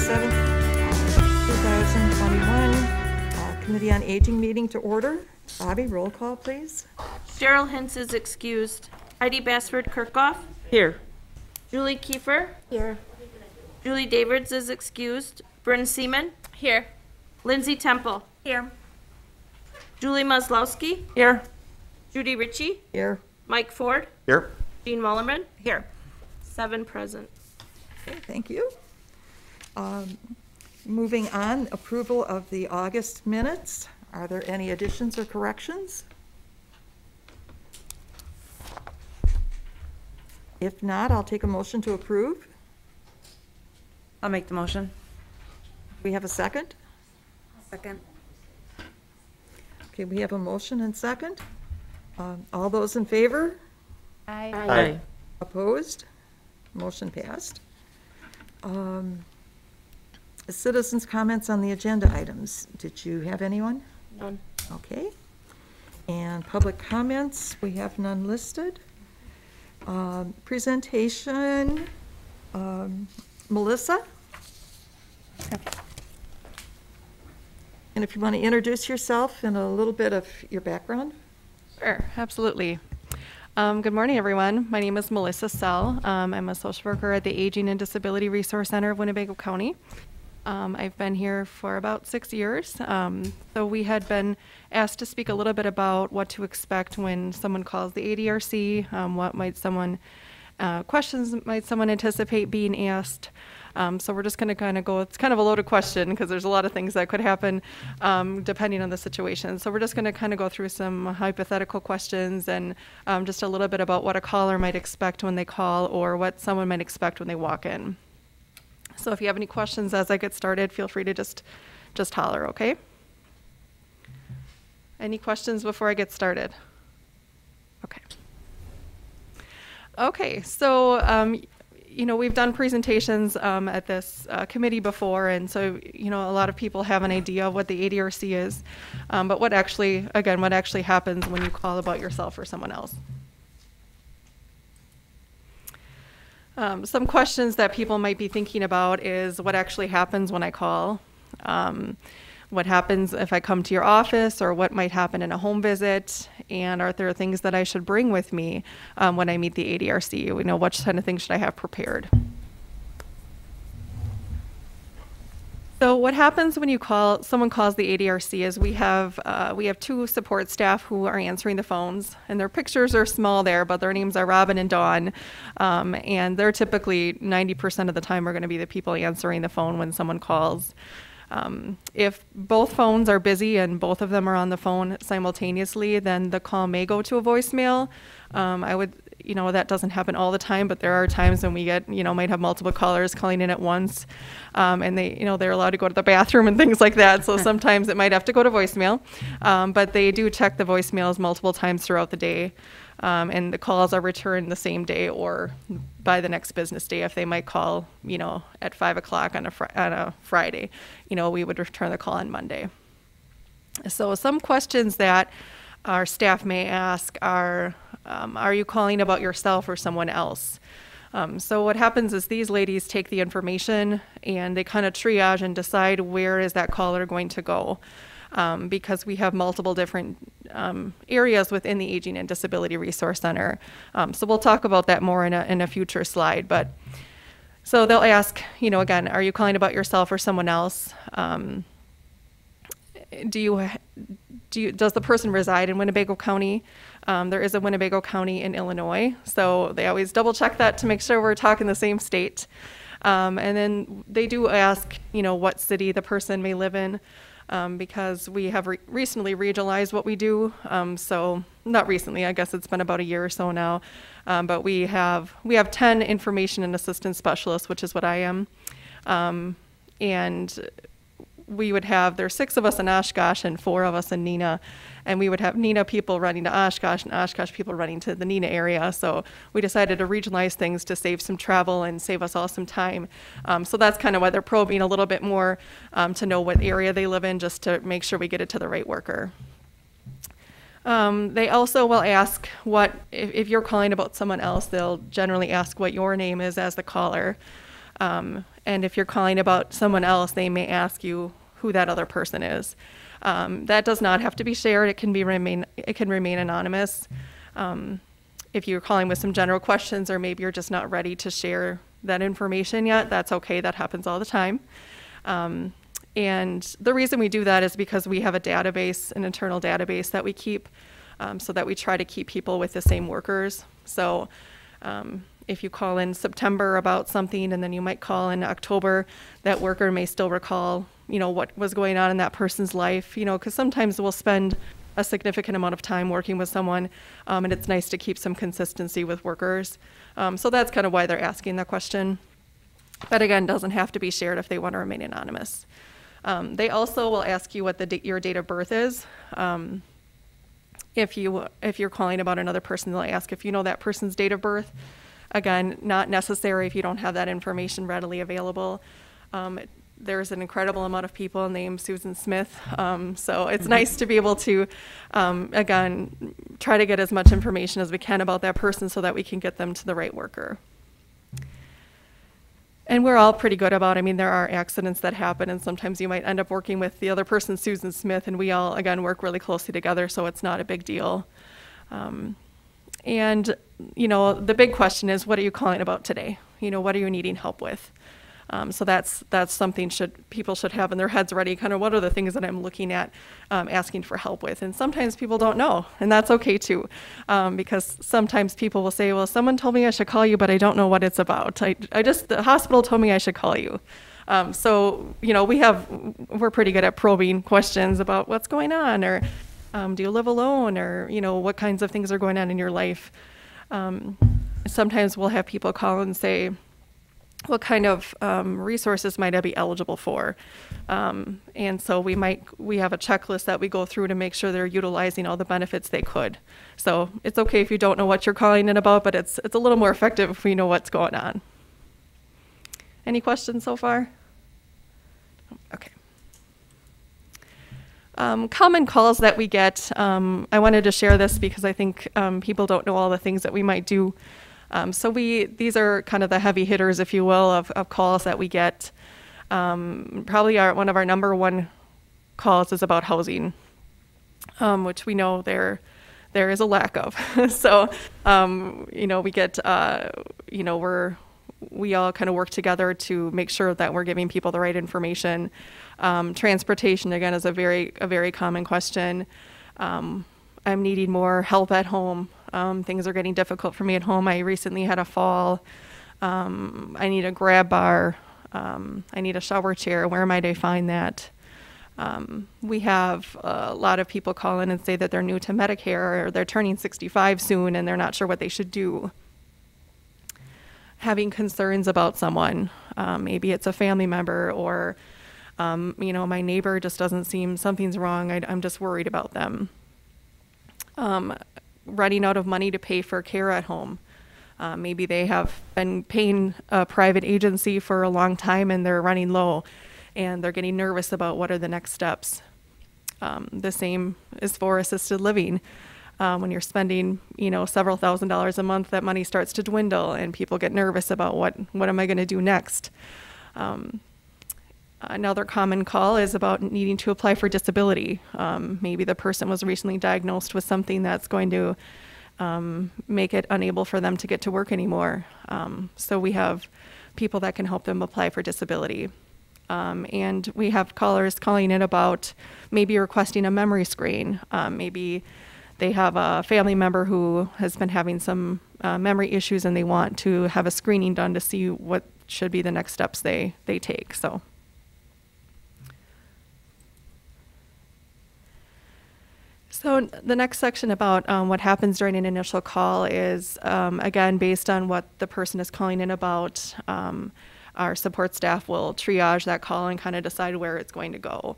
7th, 2021, Committee on Aging meeting to order. Bobby, roll call, please. Cheryl Hintz is excused. Heidi Bassford Kirkhoff. Here. Julie Kiefer. Here. Julie Davids is excused. Bryn Seaman. Here. Lindsay Temple. Here. Julie Maslowski. Here. Judy Ritchie. Here. Mike Ford. Here. Jean Wallerman. Here. 7 present. Okay, thank you. Moving on, approval of the August minutes. Are there any additions or corrections? If not, I'll take a motion to approve. I'll make the motion. We have a second? Second. Okay, we have a motion and second. All those in favor? Aye. Aye. Opposed? Motion passed. Citizens' comments on the agenda items. Did you have anyone? None. Okay. And public comments, we have none listed. Presentation, Melissa? And if you want to introduce yourself and a little bit of your background. Sure, absolutely. Good morning, everyone. My name is Melissa Sell. I'm a social worker at the Aging and Disability Resource Center of Winnebago County. I've been here for about 6 years. So we had been asked to speak a little bit about what to expect when someone calls the ADRC, what might someone, questions might someone anticipate being asked. So we're just going to kind of go, it's kind of a loaded question because there's a lot of things that could happen depending on the situation. So we're just going to kind of go through some hypothetical questions and just a little bit about what a caller might expect when they call or what someone might expect when they walk in. So if you have any questions as I get started, feel free to just holler, okay? Any questions before I get started? Okay. Okay, so you know, we've done presentations at this committee before, and so, you know, a lot of people have an idea of what the ADRC is, but what actually happens when you call about yourself or someone else. Some questions that people might be thinking about is what actually happens when I call, what happens if I come to your office, or what might happen in a home visit, and are there things that I should bring with me when I meet the ADRC? We know what kind of things should I have prepared. So what happens when someone calls the ADRC is we have 2 support staff who are answering the phones, and their pictures are small there, but their names are Robin and Dawn, and they're typically 90% of the time are going to be the people answering the phone when someone calls. If both phones are busy and both of them are on the phone simultaneously, then the call may go to a voicemail. You know, that doesn't happen all the time, but there are times when we get, you know, might have multiple callers calling in at once, and they're allowed to go to the bathroom and things like that. So sometimes it might have to go to voicemail, but they do check the voicemails multiple times throughout the day, and the calls are returned the same day or by the next business day. If they might call, you know, at 5 o'clock on a Friday, you know, we would return the call on Monday. So some questions that our staff may ask are you calling about yourself or someone else? So what happens is these ladies take the information and they kind of triage and decide where is that caller going to go, because we have multiple different areas within the Aging and Disability Resource Center. So we'll talk about that more in a future slide. But so they'll ask, you know, again, are you calling about yourself or someone else? Does the person reside in Winnebago County? There is a Winnebago County in Illinois, so they always double check that to make sure we're talking the same state. And then they do ask, you know, what city the person may live in, because we have recently regionalized what we do. So not recently, I guess it's been about a year or so now, but we have 10 information and assistance specialists, which is what I am, and there's 6 of us in Oshkosh and 4 of us in Neenah, and we would have Neenah people running to Oshkosh and Oshkosh people running to the Neenah area. So we decided to regionalize things to save some travel and save us all some time. So that's kind of why they're probing a little bit more to know what area they live in, just to make sure we get it to the right worker. They also will ask if you're calling about someone else, they'll generally ask what your name is as the caller. And if you're calling about someone else, they may ask you who that other person is. That does not have to be shared. It can remain anonymous. If you're calling with some general questions, or maybe you're just not ready to share that information yet, that's okay. That happens all the time. And the reason we do that is because we have a database, an internal database that we keep, so that we try to keep people with the same workers. So if you call in September about something and then you might call in October, that worker may still recall, what was going on in that person's life, because sometimes we'll spend a significant amount of time working with someone, and it's nice to keep some consistency with workers. So that's kind of why they're asking that question. But again, doesn't have to be shared if they want to remain anonymous. They also will ask you what your date of birth is. If you're calling about another person, they'll ask if you know that person's date of birth. Again, not necessary if you don't have that information readily available. There's an incredible amount of people named Susan Smith, so it's nice to be able to, again, try to get as much information as we can about that person so that we can get them to the right worker. And we're all pretty good about, there are accidents that happen, and sometimes you might end up working with the other person, Susan Smith, and we all, again, work really closely together, so it's not a big deal. And, the big question is, what are you calling about today? What are you needing help with? So that's something people should have in their heads ready, kind of what are the things that I'm looking at asking for help with. And sometimes people don't know, and that's okay too, because sometimes people will say, well, someone told me I should call you, but I don't know what it's about. The hospital told me I should call you. So, we're pretty good at probing questions about what's going on, or do you live alone, or, what kinds of things are going on in your life. Sometimes we'll have people call and say, what kind of resources might I be eligible for? And so we have a checklist that we go through to make sure they're utilizing all the benefits they could. So it's okay if you don't know what you're calling in about, but it's a little more effective if we know what's going on. Any questions so far? Okay. Common calls that we get, I wanted to share this because I think people don't know all the things that we might do. So these are kind of the heavy hitters, if you will, of calls that we get. Probably one of our number one calls is about housing, which we know there is a lack of. So, we get, we all kind of work together to make sure that we're giving people the right information. Transportation, again, is a very common question. I'm needing more help at home. Things are getting difficult for me at home. I recently had a fall. I need a grab bar. I need a shower chair. Where might I find that? We have a lot of people call in and say that they're new to Medicare, or they're turning 65 soon and they're not sure what they should do. Having concerns about someone. Maybe it's a family member, or my neighbor just doesn't seem, something's wrong. I'm just worried about them. Running out of money to pay for care at home. Maybe they have been paying a private agency for a long time and they're running low and they're getting nervous about what are the next steps. The same is for assisted living. When you're spending, several $1,000s a month, that money starts to dwindle and people get nervous about what am I going to do next? Another common call is about needing to apply for disability. Maybe the person was recently diagnosed with something that's going to make it unable for them to get to work anymore. So we have people that can help them apply for disability. And we have callers calling in about maybe requesting a memory screen. Maybe they have a family member who has been having some memory issues and they want to have a screening done to see what should be the next steps they take. So the next section about what happens during an initial call is, again, based on what the person is calling in about. Our support staff will triage that call and kind of decide where it's going to go.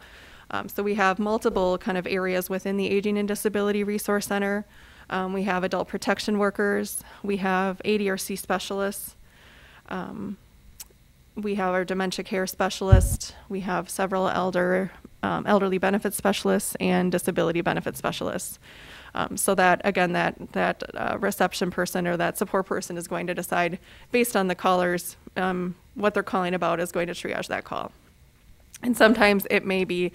So we have multiple kind of areas within the Aging and Disability Resource Center. We have adult protection workers. We have ADRC specialists. We have our dementia care specialist. We have several elderly benefits specialists and disability benefits specialists. So that, again, that reception person or that support person is going to decide, based on the callers, what they're calling about, is going to triage that call. And sometimes maybe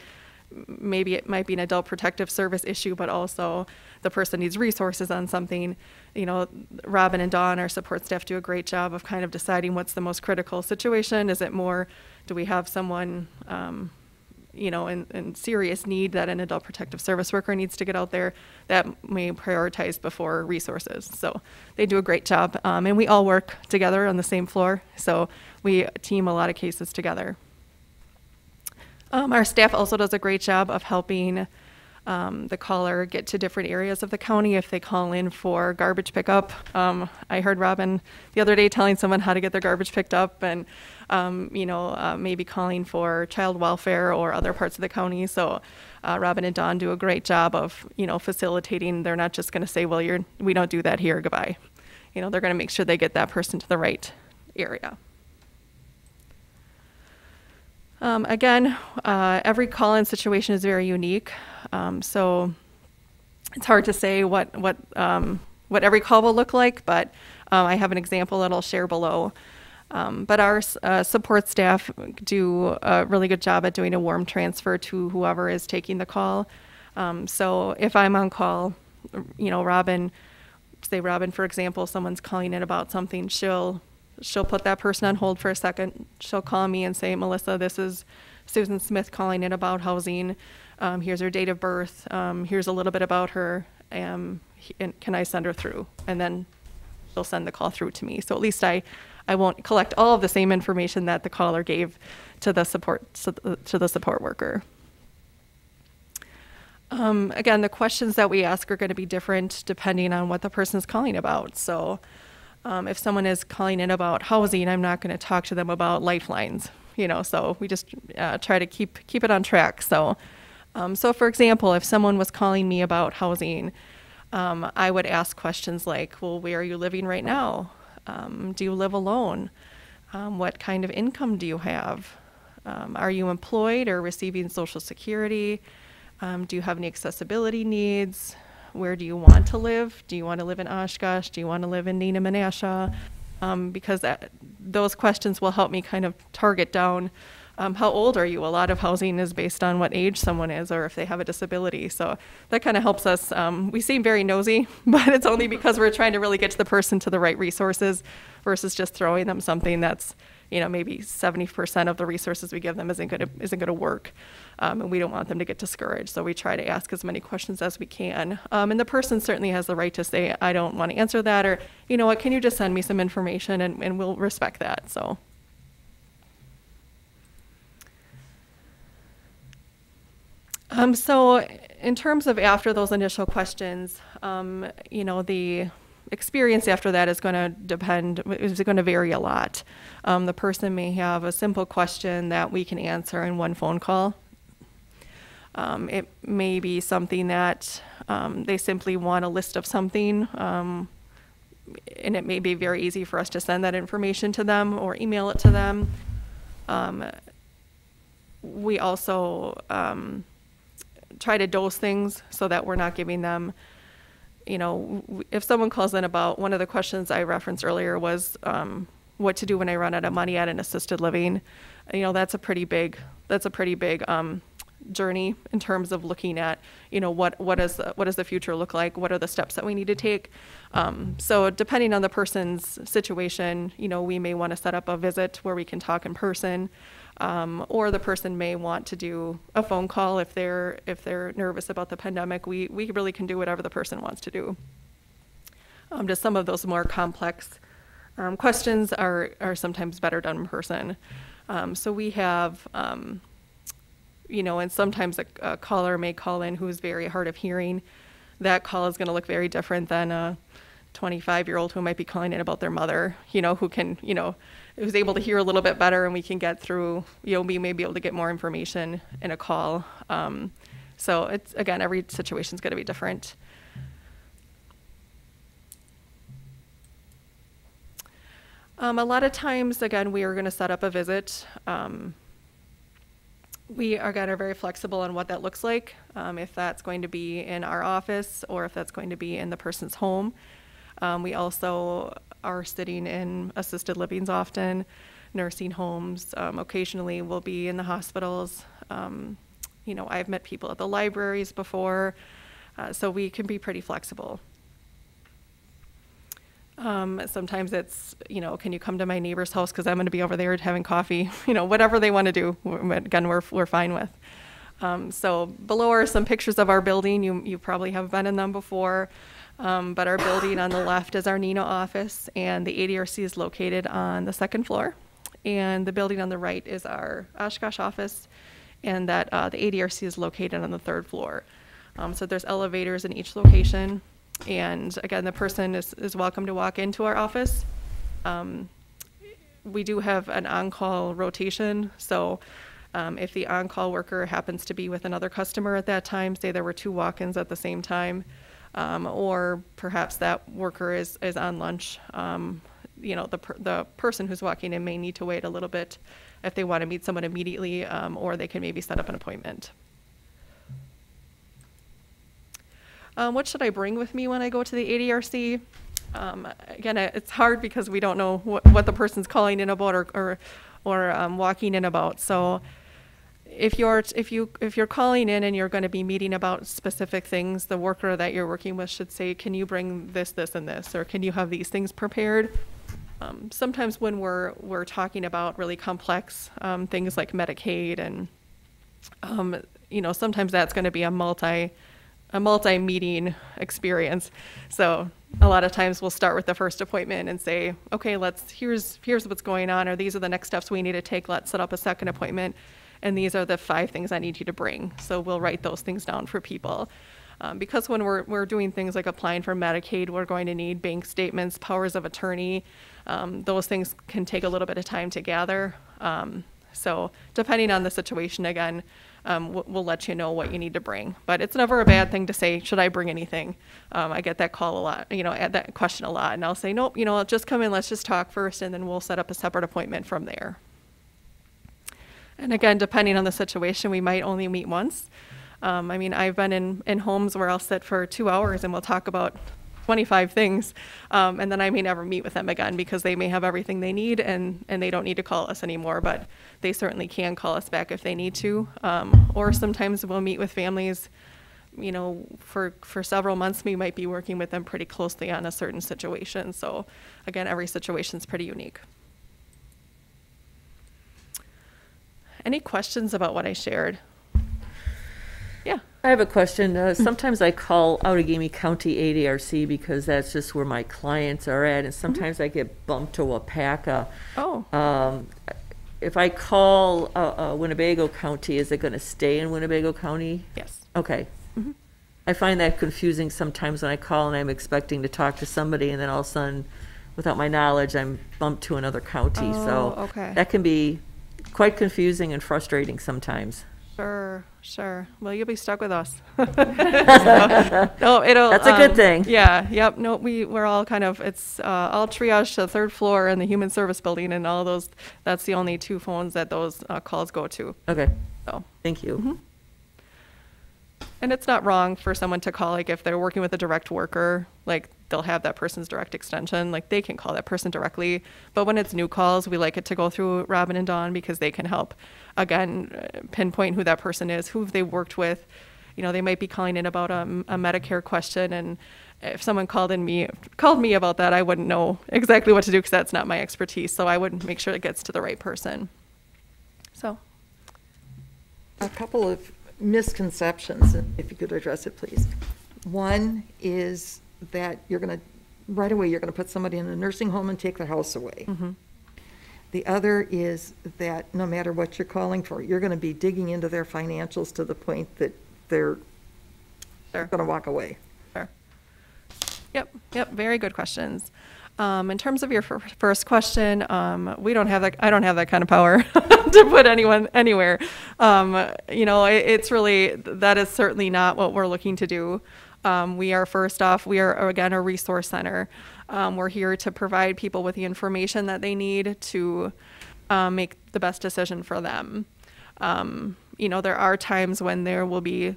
it might be an adult protective service issue, but also the person needs resources on something. You know, Robin and Dawn, our support staff, do a great job of kind of deciding what's the most critical situation. Is it more, do we have someone, you know, in serious need that an adult protective service worker needs to get out there? That may prioritize before resources. So they do a great job. And we all work together on the same floor. So we team a lot of cases together. Our staff also does a great job of helping the caller get to different areas of the county if they call in for garbage pickup. I heard Robin the other day telling someone how to get their garbage picked up, and you know, maybe calling for child welfare or other parts of the county. So Robin and Dawn do a great job of, you know, facilitating. They're not just going to say, well, we don't do that here, goodbye. You know, they're going to make sure they get that person to the right area. Again, every call-in situation is very unique, so it's hard to say what every call will look like, but I have an example that I'll share below. But our support staff do a really good job at doing a warm transfer to whoever is taking the call. So if I'm on call, you know, Robin, for example, someone's calling in about something, she'll put that person on hold for a second. She'll call me and say, Melissa, this is Susan Smith calling in about housing. Here's her date of birth. Here's a little bit about her. And can I send her through? And then she'll send the call through to me. So at least I won't collect all of the same information that the caller gave to the support worker. Again, the questions that we ask are going to be different depending on what the person is calling about. So if someone is calling in about housing, I'm not going to talk to them about lifelines, you know, so we just try to keep it on track. So, so for example, if someone was calling me about housing, I would ask questions like, well, where are you living right now? Do you live alone? What kind of income do you have? Are you employed or receiving Social Security? Do you have any accessibility needs? Where do you want to live? Do you want to live in Oshkosh? Do you want to live in Neenah Menasha? Because those questions will help me kind of target down how old are you? A lot of housing is based on what age someone is or if they have a disability. So that kind of helps us. We seem very nosy, but it's only because we're trying to really get to the person to the right resources versus just throwing them something that's, you know, maybe 70% of the resources we give them isn't going to work. And we don't want them to get discouraged. So we try to ask as many questions as we can. And the person certainly has the right to say, I don't want to answer that, or, you know what, can you just send me some information, and we'll respect that. So. So in terms of after those initial questions, you know, the experience after that is going to vary a lot. The person may have a simple question that we can answer in one phone call. It may be something that they simply want a list of something, and it may be very easy for us to send that information to them or email it to them. We also try to dose things so that we're not giving them, you know, if someone calls in about, one of the questions I referenced earlier was what to do when I run out of money at an assisted living. You know, that's a pretty big journey in terms of looking at, you know, what does the future look like? What are the steps that we need to take? So depending on the person's situation, you know, we may want to set up a visit where we can talk in person, or the person may want to do a phone call if they're nervous about the pandemic. We really can do whatever the person wants to do. Just some of those more complex questions are sometimes better done in person. So we have, you know, and sometimes a caller may call in who's very hard of hearing. That call is going to look very different than a 25-year-old who might be calling in about their mother, you know, who can, you know, who's able to hear a little bit better, and we can get through, you know, we may be able to get more information in a call. So it's, again, every situation is going to be different. A lot of times, again, we are going to set up a visit. We are very flexible on what that looks like, if that's going to be in our office or if that's going to be in the person's home. We also are sitting in assisted livings often, nursing homes. Occasionally we'll be in the hospitals. I've met people at the libraries before, so we can be pretty flexible. Sometimes it's, can you come to my neighbor's house because I'm going to be over there having coffee, whatever they want to do. Again, we're fine with. So below are some pictures of our building. You probably have been in them before. But our building on the left is our Neenah office, and the ADRC is located on the second floor. And the building on the right is our Oshkosh office, and that the ADRC is located on the third floor. So there's elevators in each location. And again, the person is welcome to walk into our office. We do have an on-call rotation. So if the on-call worker happens to be with another customer at that time, say there were 2 walk-ins at the same time, or perhaps that worker is on lunch, the person who's walking in may need to wait a little bit if they want to meet someone immediately, or they can maybe set up an appointment. What should I bring with me when I go to the ADRC? Again, it's hard because we don't know what the person's calling in about or walking in about. So if you're calling in and you're going to be meeting about specific things, the worker that you're working with should say, can you bring this, this, and this, or can you have these things prepared? Sometimes when we're talking about really complex things like Medicaid and sometimes that's going to be a multi-meeting experience. So a lot of times we'll start with the first appointment and say, okay, here's what's going on, or these are the next steps we need to take. Let's set up a second appointment. And these are the 5 things I need you to bring. So we'll write those things down for people. Because when we're doing things like applying for Medicaid, we're going to need bank statements, powers of attorney. Those things can take a little bit of time to gather. So depending on the situation, again, we'll let you know what you need to bring. But it's never a bad thing to say, should I bring anything? I get that call a lot, that question a lot. And I'll say, nope, just come in, let's just talk first, and then we'll set up a separate appointment from there. And again, depending on the situation, we might only meet once. I've been in homes where I'll sit for 2 hours and we'll talk about 25 things. And then I may never meet with them again because they may have everything they need and they don't need to call us anymore, but they certainly can call us back if they need to. Or sometimes we'll meet with families, for several months. We might be working with them pretty closely on a certain situation. So again, every situation is pretty unique. Any questions about what I shared? Yeah. I have a question. Sometimes I call Outagamie County ADRC because that's just where my clients are at, and sometimes I get bumped to Wapaka. Oh. If I call Winnebago County, is it going to stay in Winnebago County? Yes. Okay. Mm-hmm. I find that confusing sometimes when I call and I'm expecting to talk to somebody, and then all of a sudden, without my knowledge, I'm bumped to another county. So okay. that can be quite confusing and frustrating sometimes. Sure. Well, you'll be stuck with us. No, it'll. That's a good thing. Yeah. Yep. No, we're all kind of. It's all triage to the third floor in the human service building, and all those. That's the only 2 phones that those calls go to. Okay. So. Thank you. Mm-hmm. And it's not wrong for someone to call, like if they're working with a direct worker, like they'll have that person's direct extension, like they can call that person directly. But when it's new calls, we like it to go through Robin and Dawn because they can help, again, pinpoint who that person is, who they worked with. They might be calling in about a Medicare question, and if someone called me about that, I wouldn't know exactly what to do because that's not my expertise. So I would make sure it gets to the right person. So. A couple of misconceptions, if you could address it, please. One is that right away you're going to put somebody in a nursing home and take their house away. Mm-hmm. The other is that no matter what you're calling for, you're going to be digging into their financials to the point that they're going to walk away. Sure. Yep. Very good questions. In terms of your first question, I don't have that kind of power to put anyone anywhere. It's really, that is certainly not what we're looking to do. We are again a resource center. We're here to provide people with the information that they need to make the best decision for them. You know, there are times when there will be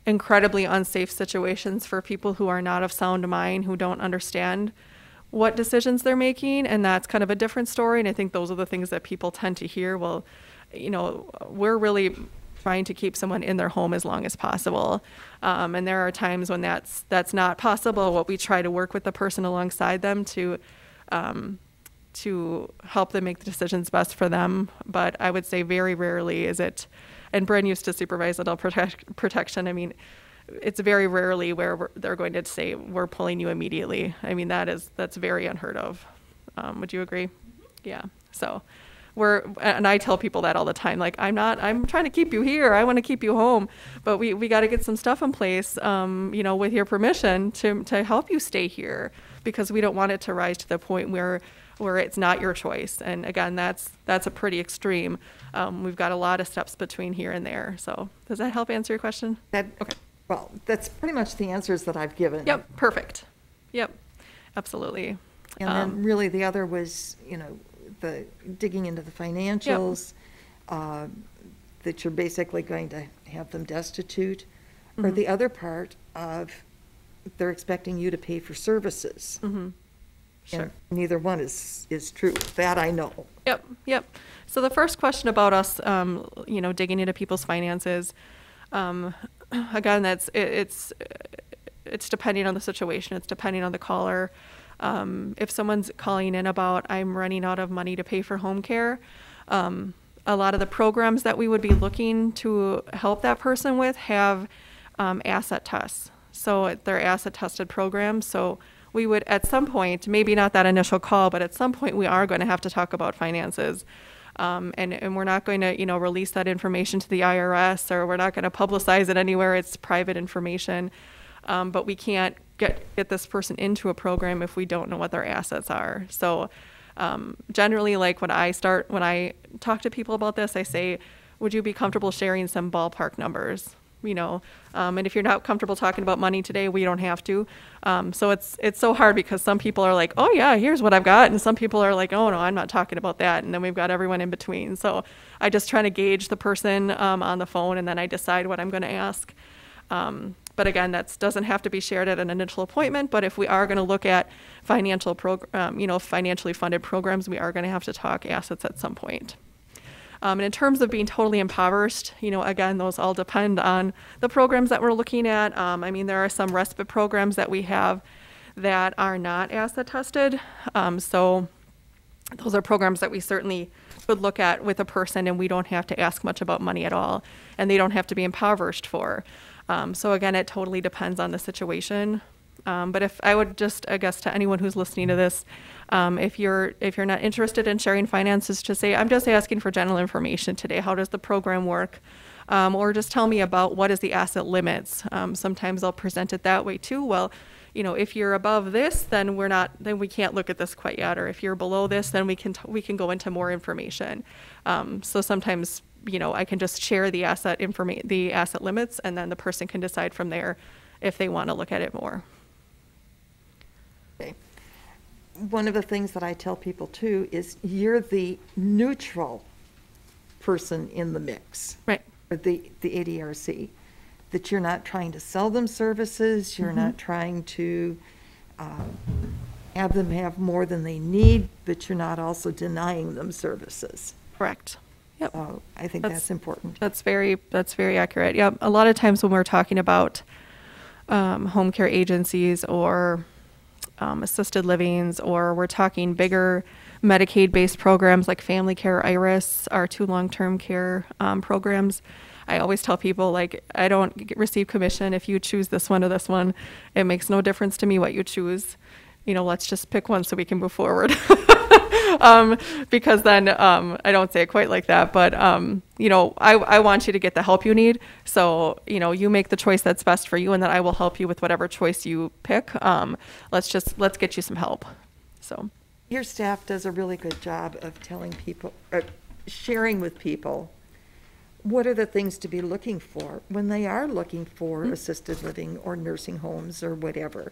incredibly unsafe situations for people who are not of sound mind, who don't understand what decisions they're making, and that's kind of a different story. And I think those are the things that people tend to hear. Well, you know, we're really trying to keep someone in their home as long as possible. And there are times when that's not possible. What we try to work with the person alongside them to help them make the decisions best for them. But I would say very rarely is it, and Bryn used to supervise adult protection. I mean, it's very rarely where they're going to say, we're pulling you immediately. I mean, that's very unheard of. Would you agree? Yeah. So and I tell people that all the time, like, I'm trying to keep you here. I want to keep you home, but we got to get some stuff in place, you know, with your permission to help you stay here, because we don't want it to rise to the point where it's not your choice. And again, that's a pretty extreme. We've got a lot of steps between here and there. So does that help answer your question? Okay. Well, that's pretty much the answers that I've given. Yep. Perfect. Yep. Absolutely. And then really the other was, you know, the digging into the financials, that you're basically going to have them destitute, or the other part of they're expecting you to pay for services. Sure. And neither one is true. That I know. Yep. So the first question about us, you know, digging into people's finances, again, it's depending on the situation. It's depending on the caller. If someone's calling in about, I'm running out of money to pay for home care, a lot of the programs that we would be looking to help that person with have asset tests. So they're asset tested programs. So we would, at some point, maybe not that initial call, but at some point we are going to have to talk about finances. And we're not going to, you know, release that information to the IRS, or we're not going to publicize it anywhere. It's private information. But we can't get this person into a program if we don't know what their assets are. So generally, like when I talk to people about this, I say, would you be comfortable sharing some ballpark numbers? You know, and if you're not comfortable talking about money today, we don't have to. So it's so hard, because some people are like, oh yeah, here's what I've got. And some people are like, oh no, I'm not talking about that. And then we've got everyone in between. So I just try to gauge the person on the phone, and then I decide what I'm going to ask. But again, that doesn't have to be shared at an initial appointment. But if we are going to look at financially funded programs, we are going to have to talk assets at some point. And in terms of being totally impoverished, you know, again, those all depend on the programs that we're looking at. I mean, there are some respite programs that we have that are not asset tested. So those are programs that we certainly would look at with a person, and we don't have to ask much about money at all, and they don't have to be impoverished for. So again, it totally depends on the situation. But if I would just, I guess, to anyone who's listening to this, if you're not interested in sharing finances, just say, I'm just asking for general information today. How does the program work? Or just tell me about what is the asset limits. Sometimes I'll present it that way too. Well, you know, if you're above this, then we can't look at this quite yet. Or if you're below this, then we can go into more information. So sometimes, you know, I can just share the asset limits, and then the person can decide from there if they want to look at it more. Okay. One of the things that I tell people too is you're the neutral person in the mix. Right. Or the ADRC. That you're not trying to sell them services, you're not trying to have them have more than they need, but you're not also denying them services. Correct. Yep. I think that's important. That's very accurate. Yep. A lot of times when we're talking about home care agencies or assisted livings, or we're talking bigger Medicaid-based programs like Family Care, IRIS, our 2 long-term care programs, I always tell people, like, I don't receive commission if you choose this one or this one. It makes no difference to me what you choose. You know, let's just pick one so we can move forward. Because then I don't say it quite like that, but you know, I want you to get the help you need. So, you know, you make the choice that's best for you, and then I will help you with whatever choice you pick. Let's get you some help. So Your staff does a really good job of telling people, sharing with people, what are the things to be looking for when they are looking for assisted living or nursing homes or whatever.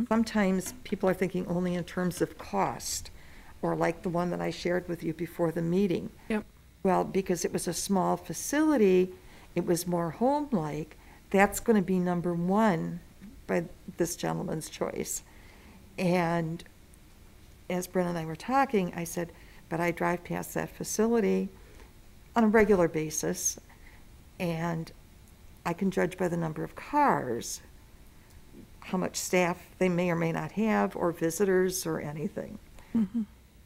Sometimes people are thinking only in terms of cost, or like the one that I shared with you before the meeting. Yep. Well, because it was a small facility, it was more home-like, that's going to be number one by this gentleman's choice. And as Brent and I were talking, I said, but I drive past that facility on a regular basis, and I can judge by the number of cars how much staff they may or may not have, or visitors, or anything.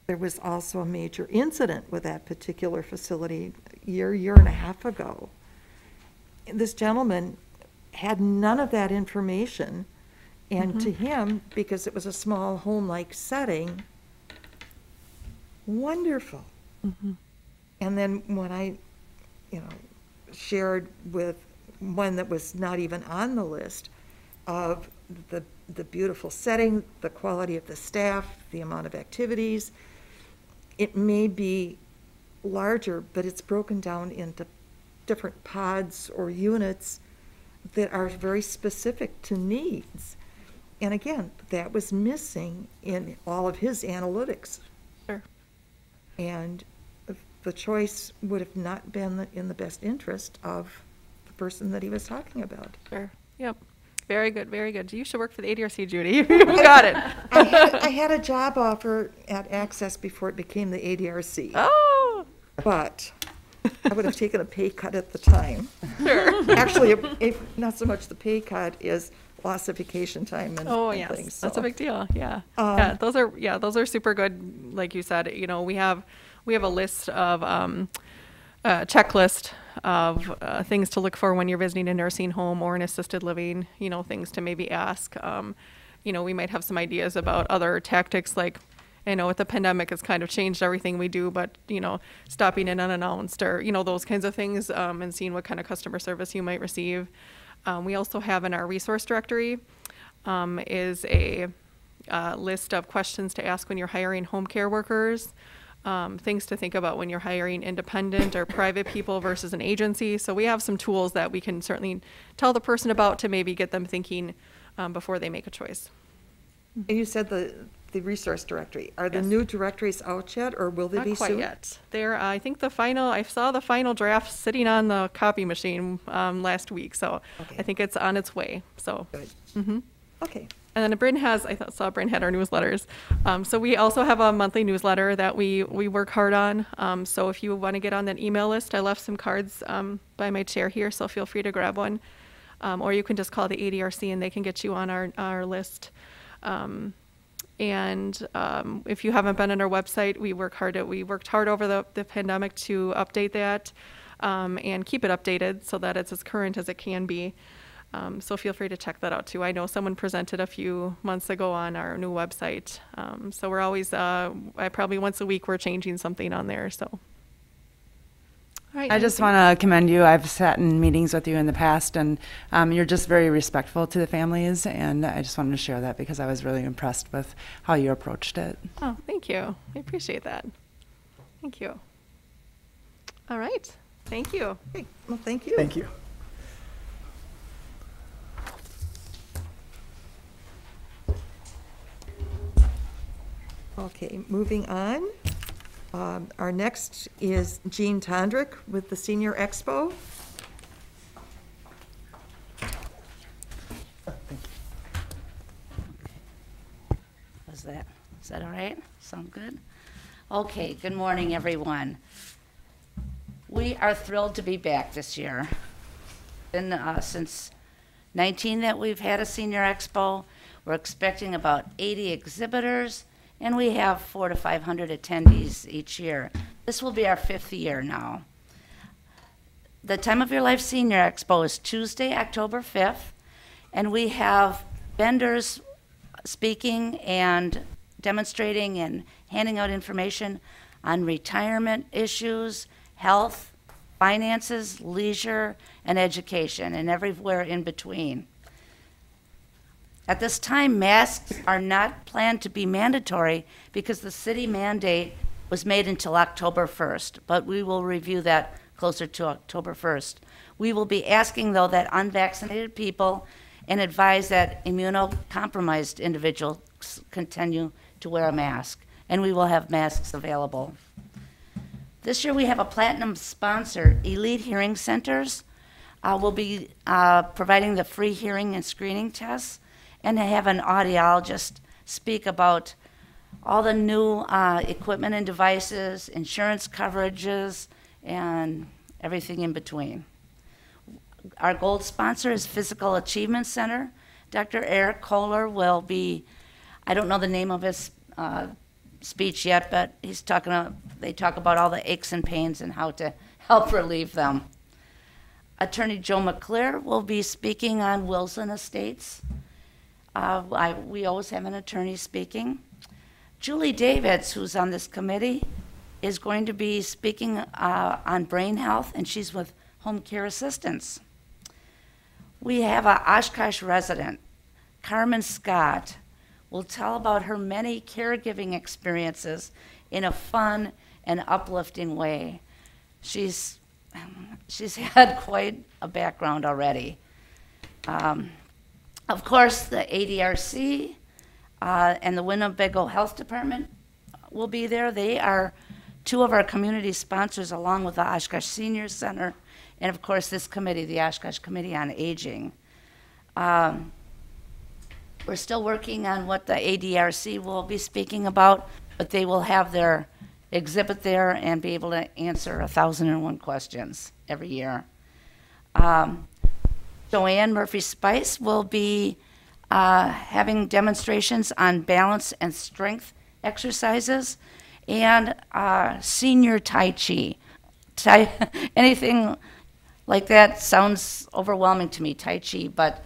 There was also a major incident with that particular facility a year and a half ago. This gentleman had none of that information, and to him, because it was a small home-like setting, wonderful. And then when I, shared with one that was not even on the list of the beautiful setting, the quality of the staff, the amount of activities, it may be larger, but it's broken down into different pods or units that are very specific to needs. And again, that was missing in all of his analytics. Sure. And the choice would have not been in the best interest of the person that he was talking about. Sure. Yep. Very good, very good. You should work for the ADRC, Judy. You got it. I had a job offer at Access before it became the ADRC, Oh, but I would have taken a pay cut at the time. sure. Actually, not so much the pay cut is loss of vacation time and Oh, and yes, things. that's so. a big deal. Yeah, Um, those are super good. Like you said, we have a list of checklist of things to look for when you're visiting a nursing home or an assisted living. Things to maybe ask. We might have some ideas about other tactics, like with the pandemic, it's kind of changed everything we do. But stopping in unannounced, or those kinds of things, and seeing what kind of customer service you might receive. We also have in our resource directory is a list of questions to ask when you're hiring home care workers, things to think about when you're hiring independent or private people versus an agency. So we have some tools that we can certainly tell the person about to maybe get them thinking before they make a choice. And you said the resource directory. Are the Yes. new directories out yet, or will they Not be quite soon? yet. I think I saw the final draft sitting on the copy machine last week. So Okay. I think it's on its way. So. Good. Okay. And then Bryn saw Bryn had our newsletters. So we also have a monthly newsletter that we work hard on. So if you want to get on that email list, I left some cards by my chair here, so feel free to grab one. Or you can just call the ADRC and they can get you on our list. And if you haven't been on our website, we worked hard over the pandemic to update that and keep it updated so that it's as current as it can be. So feel free to check that out too. I know someone presented a few months ago on our new website. So we're always, probably once a week, we're changing something on there. So. All right, I just want to commend you. I've sat in meetings with you in the past, and you're just very respectful to the families, and I just wanted to share that because I was really impressed with how you approached it. Oh, thank you. I appreciate that. Thank you. All right. Thank you. Okay. Well, thank you. Thank you. Okay, moving on. Our next is Jean Tondrick with the Senior Expo. Is that all right? Sound good? Okay, good morning, everyone. We are thrilled to be back this year. Been since 19 that we've had a Senior Expo. We're expecting about 80 exhibitors, and we have 400 to 500 attendees each year. This will be our 5th year now. The Time of Your Life Senior Expo is Tuesday, October 5th, and we have vendors speaking and demonstrating and handing out information on retirement issues, health, finances, leisure, and education, and everywhere in between. At this time, masks are not planned to be mandatory because the city mandate was made until October 1st, but we will review that closer to October 1st. We will be asking, though, that unvaccinated people and advise that immunocompromised individuals continue to wear a mask, and we will have masks available. This year we have a platinum sponsor, Elite Hearing Centers. Will be providing the free hearing and screening tests, and to have an audiologist speak about all the new equipment and devices, insurance coverages, and everything in between. Our gold sponsor is Physical Achievement Center. Dr. Eric Kohler will be, I don't know the name of his speech yet, but they talk about all the aches and pains and how to help relieve them. Attorney Joe McClure will be speaking on wills and estates. We always have an attorney speaking. Julie Davids, who's on this committee, is going to be speaking on brain health, and she's with Home Care Assistance. We have a Oshkosh resident, Carmen Scott, will tell about her many caregiving experiences in a fun and uplifting way. She's had quite a background already. Of course, the ADRC and the Winnebago Health Department will be there. They are two of our community sponsors, along with the Oshkosh Senior Center, and of course this committee, the Oshkosh Committee on Aging. We're still working on what the ADRC will be speaking about, but they will have their exhibit there and be able to answer 1,001 questions every year. Joanne Murphy-Spice will be having demonstrations on balance and strength exercises and senior Tai Chi. Anything like that sounds overwhelming to me, Tai Chi, but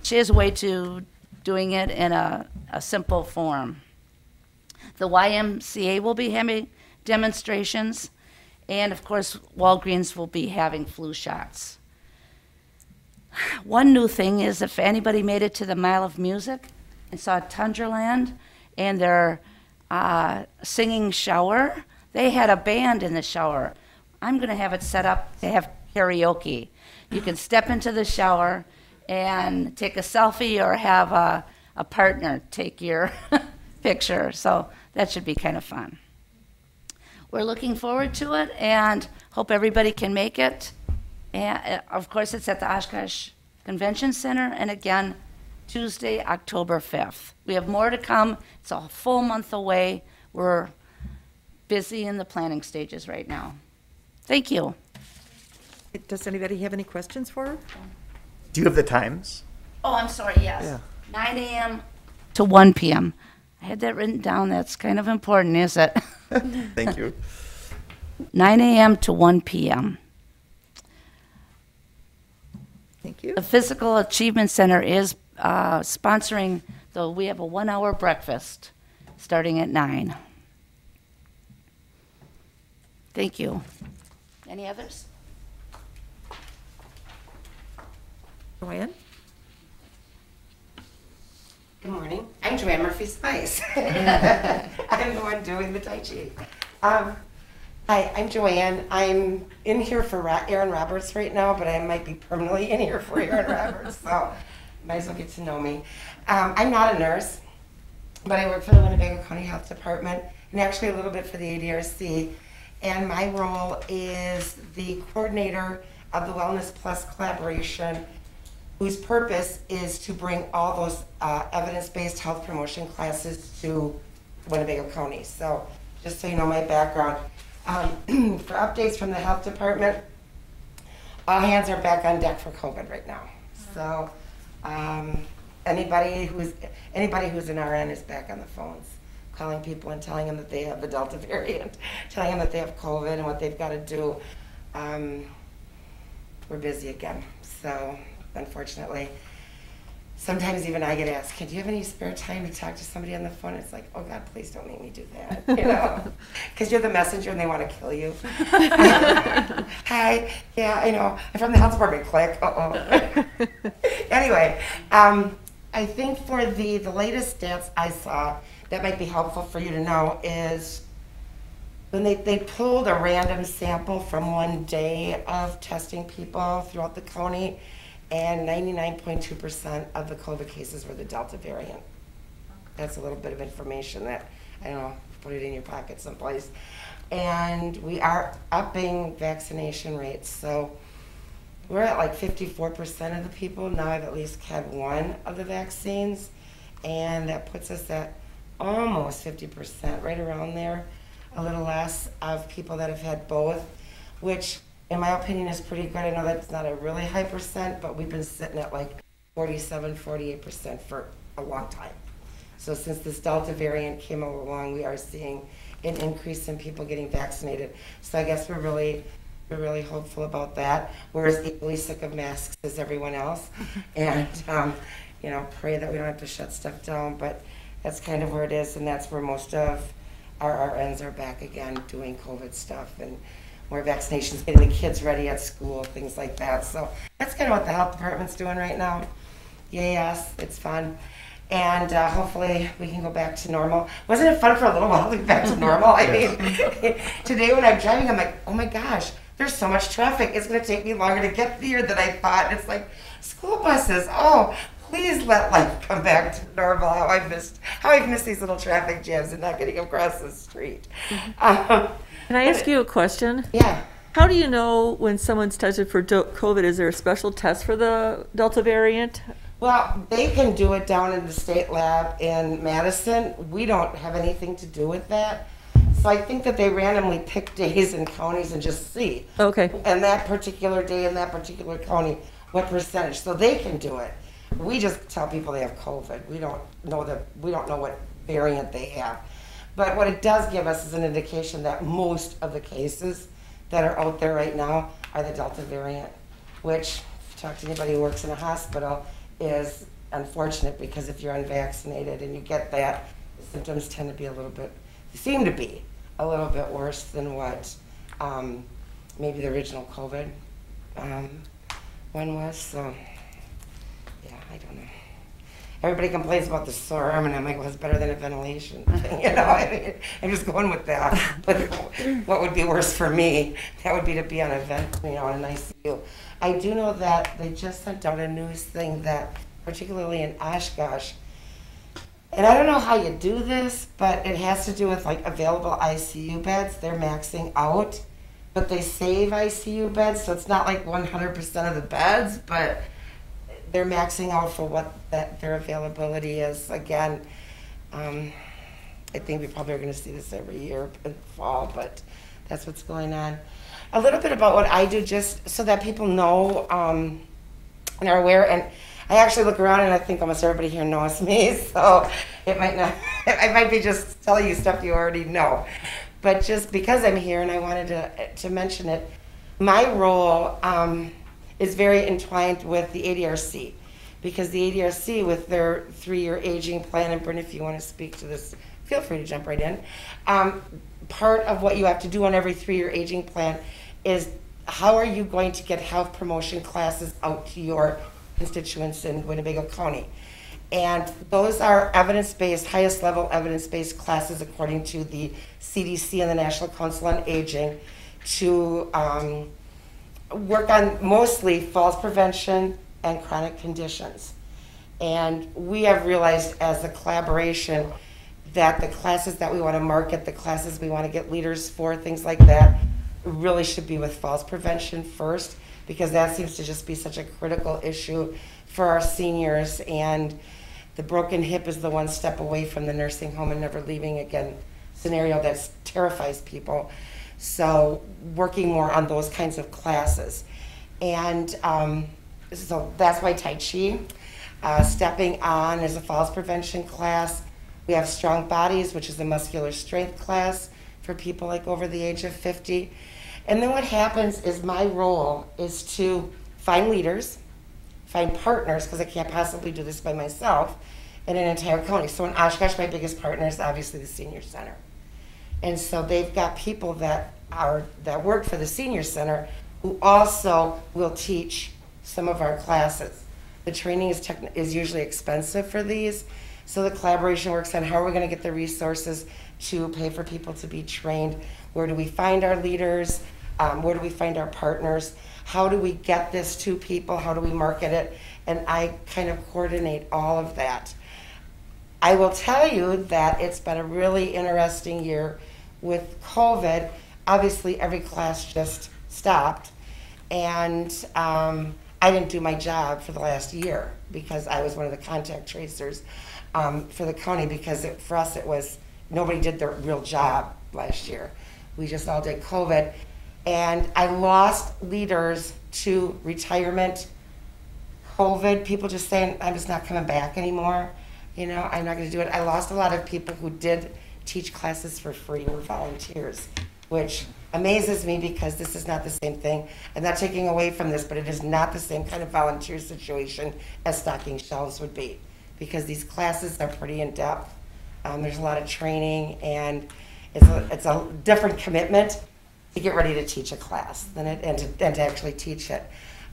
she has a way to doing it in a simple form. The YMCA will be having demonstrations, and of course, Walgreens will be having flu shots. One new thing is if anybody made it to the Mile of Music and saw Tundraland and their singing shower, they had a band in the shower. I'm going to have it set up to have karaoke. You can step into the shower and take a selfie or have a partner take your picture. So that should be kind of fun. We're looking forward to it and hope everybody can make it. And of course, it's at the Oshkosh Convention Center, and again, Tuesday, October 5th. We have more to come. It's a full month away. We're busy in the planning stages right now. Thank you. Does anybody have any questions for her? Do you have the times? Oh, I'm sorry, yes. Yeah. 9 a.m. to 1 p.m. I had that written down. That's kind of important, is it? Thank you. 9 a.m. to 1 p.m. Thank you. The Physical Achievement Center is sponsoring, we have a 1-hour breakfast starting at 9. Thank you. Any others? Joanne? Good morning. I'm Joanne Murphy-Spice. I'm the one doing the Tai Chi. Hi, I'm Joanne. I'm in here for Aaron Roberts right now, but I might be permanently in here for Aaron Roberts, so might as well get to know me. I'm not a nurse, but I work for the Winnebago County Health Department and actually a little bit for the ADRC. And my role is the coordinator of the Wellness Plus collaboration, whose purpose is to bring all those evidence-based health promotion classes to Winnebago County. So just so you know my background. For updates from the health department, all hands are back on deck for COVID right now. So anybody who's an RN is back on the phones, calling people and telling them that they have the Delta variant, telling them that they have COVID and what they've got to do. We're busy again. So unfortunately, sometimes even I get asked, do you have any spare time to talk to somebody on the phone? It's like, oh God, please don't make me do that, you know, because you're the messenger and they want to kill you. Hi, yeah, I know, I'm from the health department, click, Anyway, I think for the latest stats I saw that might be helpful for you to know is when they pulled a random sample from one day of testing people throughout the county, and 99.2% of the COVID cases were the Delta variant. That's a little bit of information that, I don't know, put it in your pocket someplace. And we are upping vaccination rates. So we're at like 54% of the people now have at least had one of the vaccines. And that puts us at almost 50%, right around there. A little less of people that have had both, which in my opinion is pretty good. I know that's not a really high percent, but we've been sitting at like 47, 48% for a long time. So since this Delta variant came along, we are seeing an increase in people getting vaccinated. So I guess we're really hopeful about that. We're as equally sick of masks as everyone else. And, you know, pray that we don't have to shut stuff down, but that's kind of where it is, and that's where most of our RNs are back again doing COVID stuff and more vaccinations, getting the kids ready at school, things like that. So that's kind of what the health department's doing right now. Yes, it's fun. And hopefully we can go back to normal. Wasn't it fun for a little while to get back to normal? I mean, today when I'm driving, I'm like, oh my gosh, there's so much traffic. It's going to take me longer to get here than I thought. It's like school buses. Oh, please let life come back to normal. How I've missed these little traffic jams and not getting across the street. Can I ask you a question? Yeah. How do you know when someone's tested for COVID? Is there a special test for the Delta variant? Well, they can do it down in the state lab in Madison. We don't have anything to do with that. So I think that they randomly pick days and counties and just see. Okay. And that particular day in that particular county, what percentage. So they can do it. We just tell people they have COVID. We don't know what variant they have. But what it does give us is an indication that most of the cases that are out there right now are the Delta variant, which, if you talk to anybody who works in a hospital, is unfortunate, because if you're unvaccinated and you get that, the symptoms tend to be seem to be a little bit worse than what maybe the original COVID one was. So, yeah, I don't know. Everybody complains about the sore arm, and I'm like, well, it's better than a ventilation thing, you know? I mean, I'm just going with that. But what would be worse for me, that would be to be on a vent, you know, in an ICU. I do know that they just sent out a news thing that, particularly in Oshkosh, and I don't know how you do this, but it has to do with like available ICU beds. They're maxing out, but they save ICU beds, so it's not like 100% of the beds, but they're maxing out for what their availability is. Again, I think we probably are going to see this every year in the fall, but that's what's going on. A little bit about what I do, just so that people know and are aware. And I actually look around and I think almost everybody here knows me, so it might not. I might be just telling you stuff you already know, but just because I'm here and I wanted to mention it, my role is very entwined with the ADRC, because the ADRC, with their 3-year aging plan, and Brenda, if you want to speak to this, feel free to jump right in. Part of what you have to do on every 3-year aging plan is how are you going to get health promotion classes out to your constituents in Winnebago County. And those are evidence-based, highest level evidence-based classes according to the CDC and the National Council on Aging, to work on mostly falls prevention and chronic conditions. And we have realized as a collaboration that the classes that we want to market, the classes we want to get leaders for, things like that, really should be with falls prevention first, because that seems to just be such a critical issue for our seniors. And the broken hip is the one step away from the nursing home and never leaving again scenario that terrifies people. So working more on those kinds of classes. And so that's why Tai Chi. Stepping On is a falls prevention class. We have Strong Bodies, which is a muscular strength class for people like over the age of 50. And then what happens is my role is to find leaders, find partners, because I can't possibly do this by myself, in an entire county. So in Oshkosh, my biggest partner is obviously the Senior Center. And so they've got people that work for the Senior Center who also will teach some of our classes. The training is usually expensive for these, so the collaboration works on how are we going to get the resources to pay for people to be trained. Where do we find our leaders? Where do we find our partners? How do we get this to people? How do we market it? And I kind of coordinate all of that. I will tell you that it's been a really interesting year with COVID. Obviously, every class just stopped, and I didn't do my job for the last year because I was one of the contact tracers for the county, because for us it was, nobody did their real job last year. We just all did COVID. And I lost leaders to retirement, COVID, people just saying, I'm just not coming back anymore. You know, I'm not going to do it. I lost a lot of people who did teach classes for free, were volunteers, which amazes me because this is not the same thing. I'm not taking away from this, but it is not the same kind of volunteer situation as stocking shelves would be, because these classes are pretty in-depth. There's a lot of training, and it's a different commitment to get ready to teach a class than to actually teach it.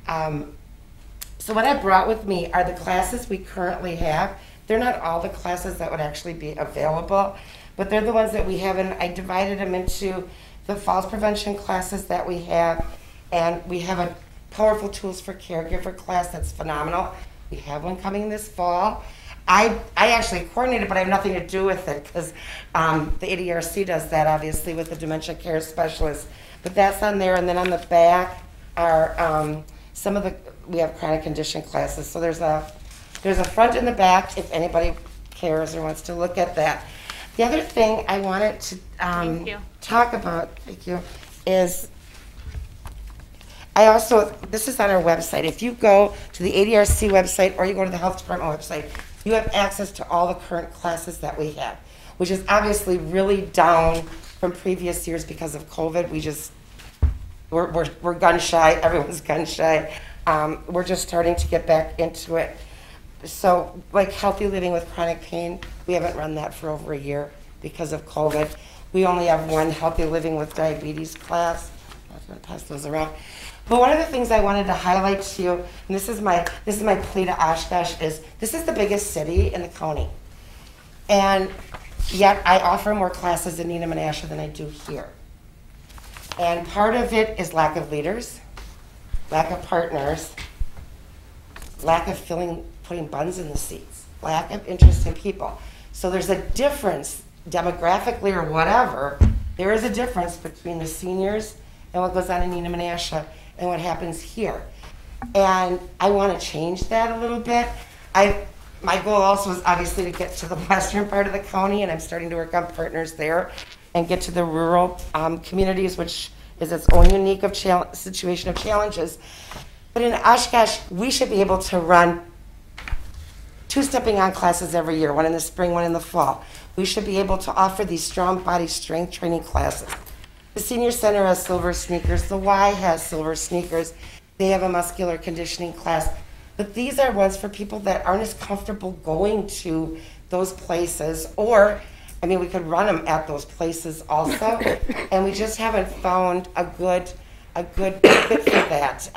So what I brought with me are the classes we currently have. They're not all the classes that would actually be available, but they're the ones that we have, and I divided them into the falls prevention classes that we have, and we have a powerful tools for caregiver class that's phenomenal. We have one coming this fall. I actually coordinated, but I have nothing to do with it because the ADRC does that, obviously, with the dementia care specialist. But that's on there, and then on the back are some of the, we have chronic condition classes. So there's a front and the back if anybody cares or wants to look at that. The other thing I wanted to talk about, thank you, is I also, this is on our website. If you go to the ADRC website or you go to the health department website, you have access to all the current classes that we have, which is obviously really down from previous years because of COVID. We're gun shy, everyone's gun shy. We're just starting to get back into it. So like healthy living with chronic pain, we haven't run that for over a year because of COVID. We only have one healthy living with diabetes class. I'm going to pass those around. But one of the things I wanted to highlight to you, and this is my plea to Oshkosh, is this is the biggest city in the county. And yet I offer more classes in Neenah Menasha than I do here. And part of it is lack of leaders, lack of partners, lack of putting buns in the seats, lack of interest in people. So there's a difference demographically or whatever. There is a difference between the seniors and what goes on in Neenah Menasha and what happens here. And I want to change that a little bit. My goal also is obviously to get to the western part of the county, and I'm starting to work on partners there and get to the rural communities, which is its own unique situation of challenges. But in Oshkosh, we should be able to run 2 stepping on classes every year, one in the spring, one in the fall. We should be able to offer these strong body strength training classes. The Senior Center has silver sneakers. The Y has silver sneakers. They have a muscular conditioning class. But these are ones for people that aren't as comfortable going to those places, or, I mean, we could run them at those places also, and we just haven't found a good fit for that.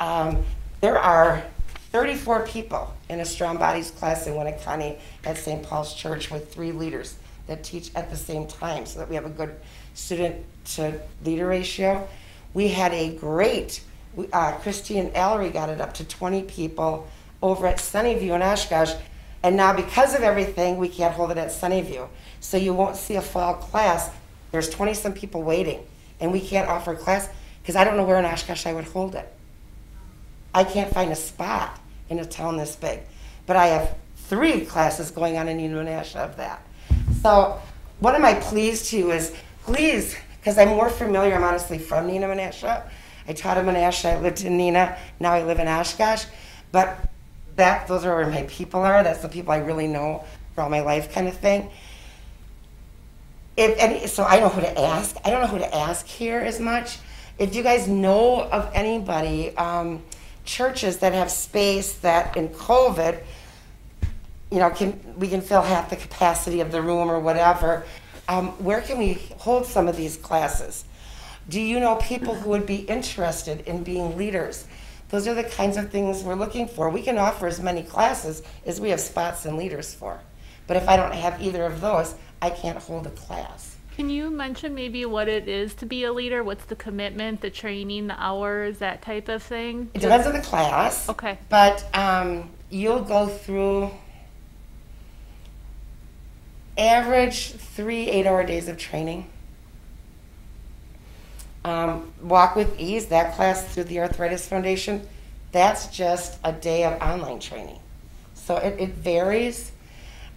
There are 34 people in a Strong Bodies class in Winneconne at St. Paul's Church with 3 leaders that teach at the same time so that we have a good student to leader ratio. We had a great, Christy and Allery got it up to 20 people over at Sunnyview in Oshkosh, and now because of everything, we can't hold it at Sunnyview. So you won't see a fall class. There's 20-some people waiting, and we can't offer a class because I don't know where in Oshkosh I would hold it. I can't find a spot in a town this big. But I have 3 classes going on in Neenah Menasha of that. So what am I pleased to is, please, because I'm more familiar, I'm honestly from Neenah Menasha. I taught in Menasha, I lived in Neenah, now I live in Oshkosh. But those are where my people are. That's the people I really know for all my life kind of thing. So I know who to ask. I don't know who to ask here as much. If you guys know of anybody, churches that have space that in COVID, you know, we can fill half the capacity of the room or whatever, where can we hold some of these classes? Do you know people who would be interested in being leaders? Those are the kinds of things we're looking for. We can offer as many classes as we have spots and leaders for. But if I don't have either of those, I can't hold a class. Can you mention maybe what it is to be a leader? What's the commitment, the training, the hours, that type of thing? It depends on the class. Okay. But you'll go through average 3 8-hour days of training. Walk with Ease, that class through the Arthritis Foundation, that's just a day of online training. So it varies.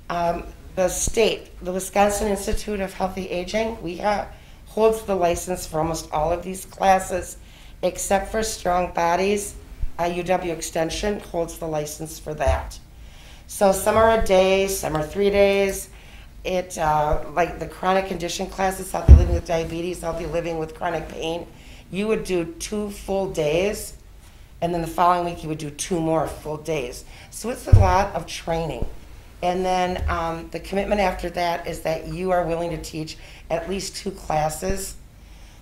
The state, the Wisconsin Institute of Healthy Aging, holds the license for almost all of these classes, except for Strong Bodies. UW Extension holds the license for that. So some are a day, some are 3 days. Like the chronic condition classes, healthy living with diabetes, healthy living with chronic pain, you would do 2 full days, and then the following week you would do 2 more full days. So it's a lot of training. And then the commitment after that is that you are willing to teach at least 2 classes.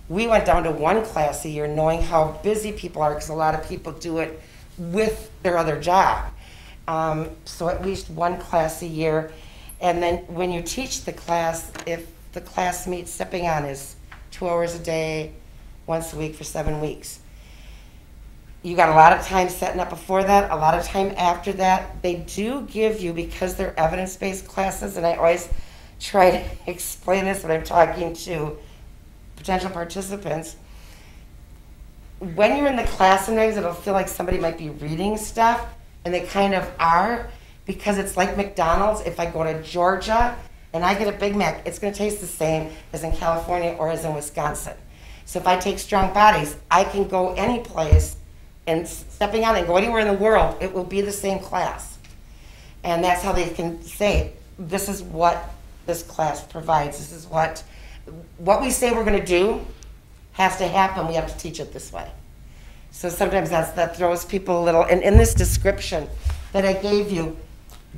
We went down to 1 class a year, knowing how busy people are, because a lot of people do it with their other job. So at least 1 class a year. And then when you teach the class, if the class meets, stepping on is 2 hours a day, once a week for 7 weeks. You got a lot of time setting up before that, a lot of time after that. They do give you, because they're evidence-based classes, and I always try to explain this when I'm talking to potential participants. When you're in the class, sometimes it'll feel like somebody might be reading stuff, and they kind of are, because it's like McDonald's. If I go to Georgia and I get a Big Mac, it's going to taste the same as in California or as in Wisconsin. So if I take Strong Bodies, I can go any place and stepping on and go anywhere in the world, it will be the same class. And that's how they can say, this is what this class provides. This is what we say we're going to do has to happen. We have to teach it this way. So sometimes that throws people a little. And in this description that I gave you,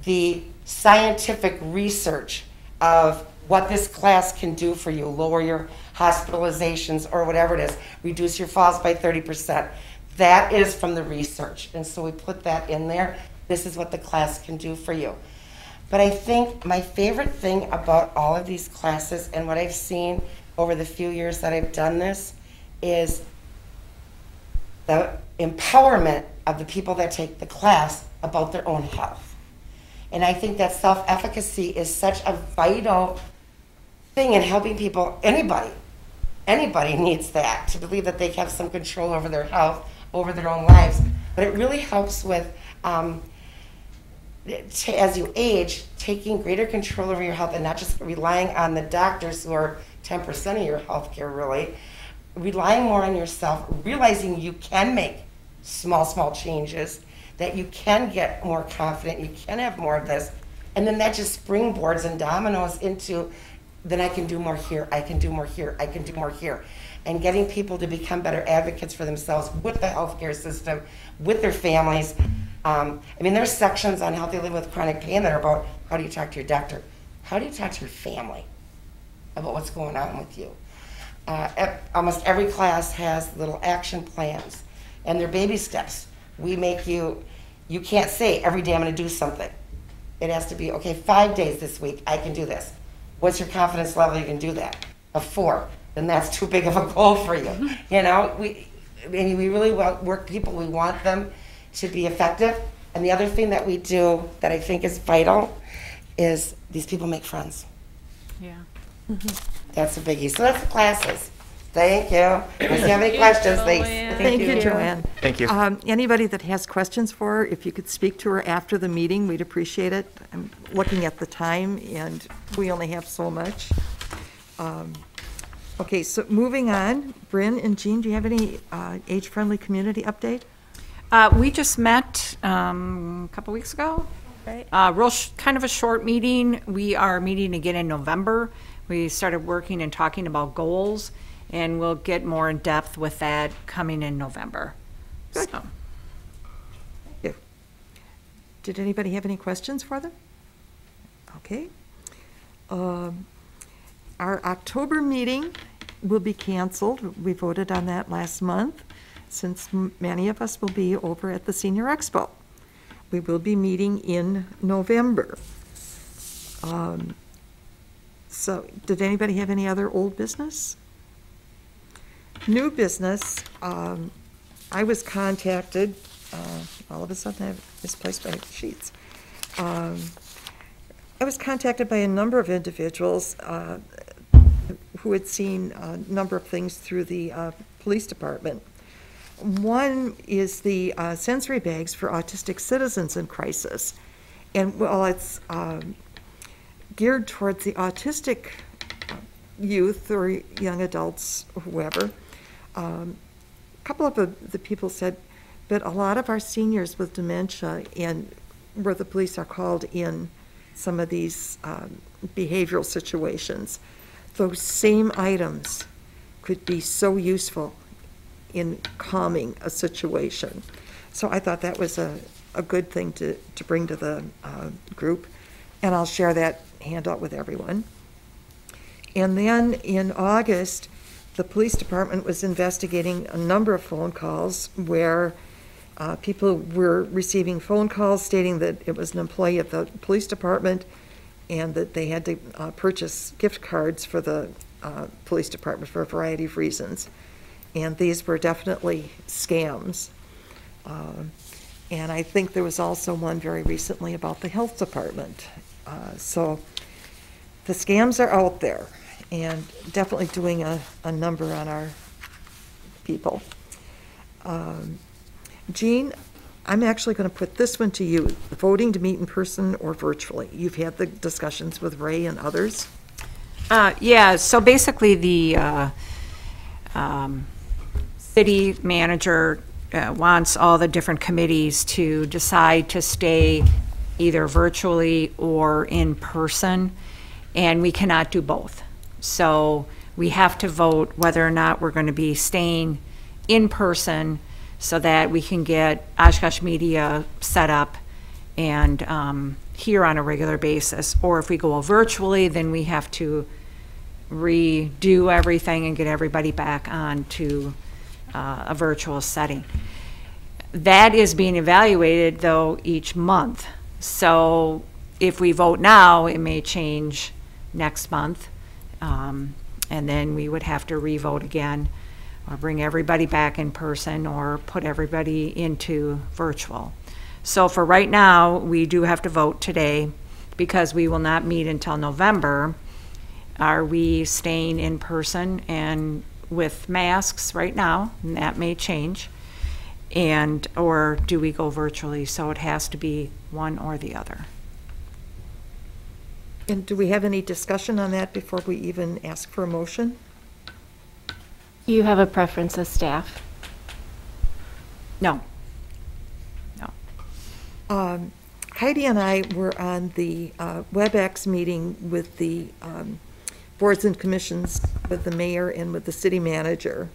the scientific research of what this class can do for you, lower your hospitalizations or whatever it is, reduce your falls by 30%. That is from the research. And so we put that in there. This is what the class can do for you. But I think my favorite thing about all of these classes and what I've seen over the few years that I've done this is the empowerment of the people that take the class about their own health. And I think that self-efficacy is such a vital thing in helping people. Anybody needs that, to believe that they have some control over their health, over their own lives. But it really helps with, as you age, taking greater control over your health and not just relying on the doctors who are 10% of your health care, really. Relying more on yourself, realizing you can make small changes, that you can get more confident, you can have more of this. And then that just springboards and dominoes into, then I can do more here, I can do more here, I can do more here. And getting people to become better advocates for themselves with the healthcare system, with their families. I mean, there's sections on Healthy Living with Chronic Pain that are about how do you talk to your doctor? How do you talk to your family about what's going on with you? Almost every class has little action plans, and they're baby steps. We make you can't say every day I'm going to do something. It has to be, okay, 5 days this week, I can do this. What's your confidence level you can do that? A 4, then that's too big of a goal for you. You know, we really work people, we want them to be effective. And the other thing that we do that I think is vital is these people make friends. Yeah. That's a biggie. So that's the classes. Thank you. If you have any questions, thanks. Thank you, Joanne. Thank you. Anybody that has questions for her, if you could speak to her after the meeting, we'd appreciate it. I'm looking at the time, and we only have so much. Okay, so moving on, Bryn and Jean, do you have any age-friendly community update? We just met a couple weeks ago. Right. Kind of a short meeting. We are meeting again in November. We started working and talking about goals, and we'll get more in depth with that coming in November. Good. So. Yeah. Did anybody have any questions for them? Okay. Our October meeting will be canceled. We voted on that last month, since many of us will be over at the Senior Expo. We will be meeting in November. So, did anybody have any other old business? New business, I was contacted, all of a sudden I've misplaced my sheets. I was contacted by a number of individuals who had seen a number of things through the police department. One is the sensory bags for autistic citizens in crisis. And while it's geared towards the autistic youth or young adults, whoever, a couple of the people said, but a lot of our seniors with dementia and where the police are called in some of these behavioral situations, those same items could be so useful in calming a situation. So I thought that was a good thing to bring to the group, and I'll share that handout with everyone. And then in August, the police department was investigating a number of phone calls where people were receiving phone calls stating that it was an employee of the police department and that they had to purchase gift cards for the police department for a variety of reasons. And these were definitely scams. And I think there was also one very recently about the health department. So the scams are out there and definitely doing a number on our people. Jean, I'm actually going to put this one to you, voting to meet in person or virtually. You've had the discussions with Ray and others. Yeah, so basically the city manager wants all the different committees to decide to stay either virtually or in person, and we cannot do both. So we have to vote whether or not we're going to be staying in person so that we can get Oshkosh Media set up and here on a regular basis. Or if we go virtually, then we have to redo everything and get everybody back onto a virtual setting. That is being evaluated, though, each month. So if we vote now, it may change next month, and then we would have to re-vote again, or bring everybody back in person, or put everybody into virtual. So for right now, we do have to vote today because we will not meet until November. Are we staying in person and with masks right now? And that may change. And or do we go virtually? So it has to be one or the other. And do we have any discussion on that before we even ask for a motion? Do you have a preference as staff? No. No. Heidi and I were on the WebEx meeting with the boards and commissions, with the mayor and with the city manager.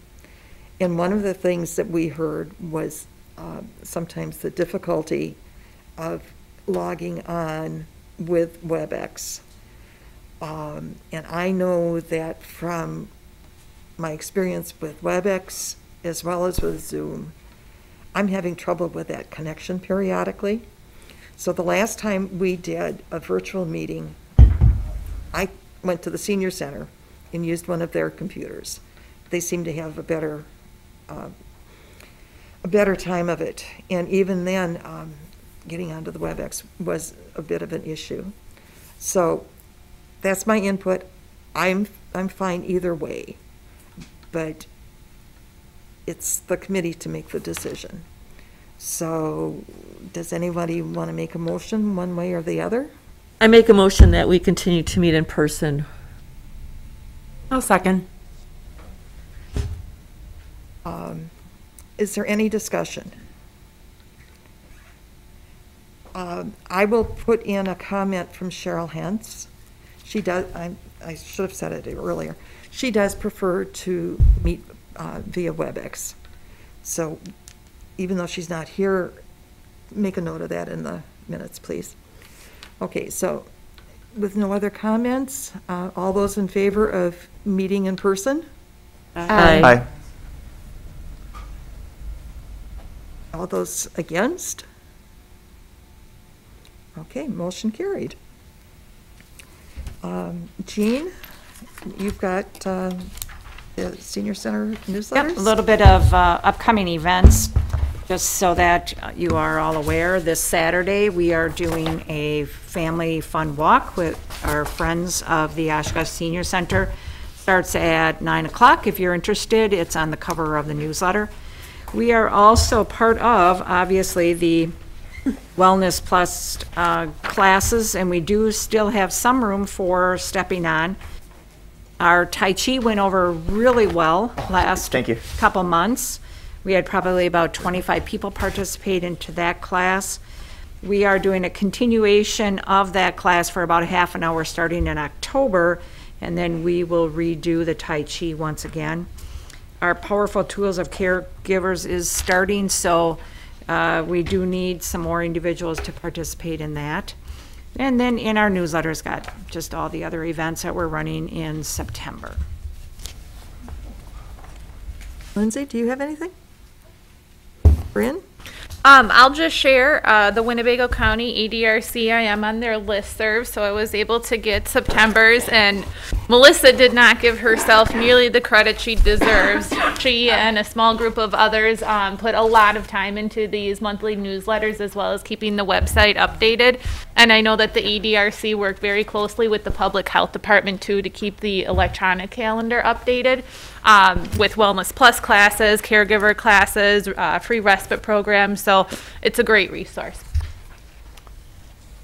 And one of the things that we heard was sometimes the difficulty of logging on with WebEx. And I know that from my experience with WebEx as well as with Zoom, I'm having trouble with that connection periodically. So the last time we did a virtual meeting, I went to the senior center and used one of their computers. They seem to have a better time of it. And even then, getting onto the WebEx was a bit of an issue. So that's my input. I'm fine either way, but it's the committee to make the decision. So does anybody want to make a motion one way or the other? I make a motion that we continue to meet in person. I'll second. Is there any discussion? I will put in a comment from Cheryl Hentz. She does, I should have said it earlier. She does prefer to meet via WebEx. So even though she's not here, make a note of that in the minutes, please. Okay, so with no other comments, all those in favor of meeting in person? Aye. Aye. All those against? Okay, motion carried. Jean, you've got the Senior Center newsletters? Yep, a little bit of upcoming events. Just so that you are all aware, this Saturday, we are doing a family fun walk with our friends of the Oshkosh Senior Center. Starts at 9 o'clock. If you're interested, it's on the cover of the newsletter. We are also part of, obviously, the Wellness Plus classes, and we do still have some room for stepping on. Our Tai Chi went over really well last Thank you. couple months. We had probably about 25 people participate into that class. We are doing a continuation of that class for about a half an hour starting in October, and then we will redo the Tai Chi once again. Our Powerful Tools of Caregivers is starting, so we do need some more individuals to participate in that. And then in our newsletter's got just all the other events that we're running in September. Lindsay, do you have anything? Bryn? I'll just share the Winnebago County ADRC. I am on their listserv, so I was able to get September's, and Melissa did not give herself nearly the credit she deserves. She and a small group of others put a lot of time into these monthly newsletters as well as keeping the website updated. And I know that the ADRC worked very closely with the Public Health Department too to keep the electronic calendar updated. With Wellness Plus classes, caregiver classes, free respite programs. So it's a great resource.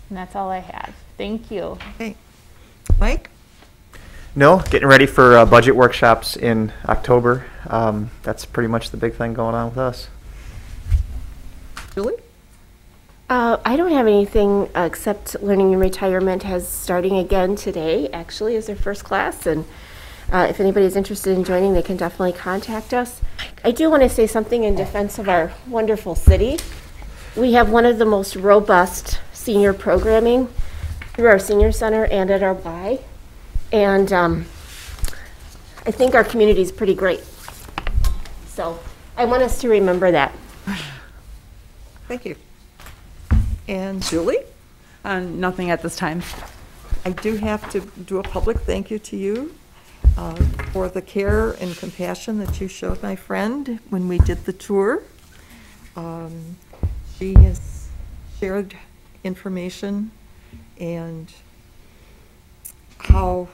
And that's all I have. Thank you. Okay. Mike? No, getting ready for budget workshops in October. That's pretty much the big thing going on with us. Julie? I don't have anything except Learning in Retirement has starting again today, actually, is their first class. And if anybody's interested in joining, they can definitely contact us. I do want to say something in defense of our wonderful city. We have one of the most robust senior programming through our senior center and at our Y. And I think our community is pretty great. So I want us to remember that. Thank you. And Julie? Nothing at this time. I do have to do a public thank you to you for the care and compassion that you showed my friend when we did the tour. She has shared information and how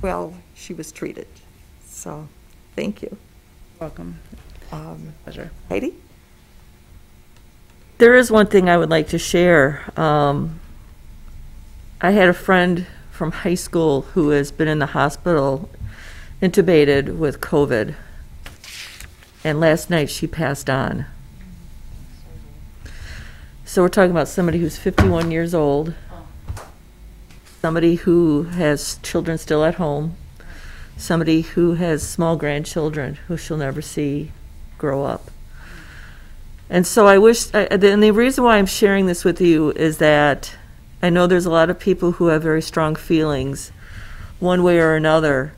well she was treated. So, thank you. Welcome. Pleasure. Heidi? There is one thing I would like to share. I had a friend from high school who has been in the hospital intubated with COVID, and last night she passed on. So we're talking about somebody who's 51 years old, somebody who has children still at home, somebody who has small grandchildren who she'll never see grow up. And so I wish, and the reason why I'm sharing this with you is that I know there's a lot of people who have very strong feelings one way or another,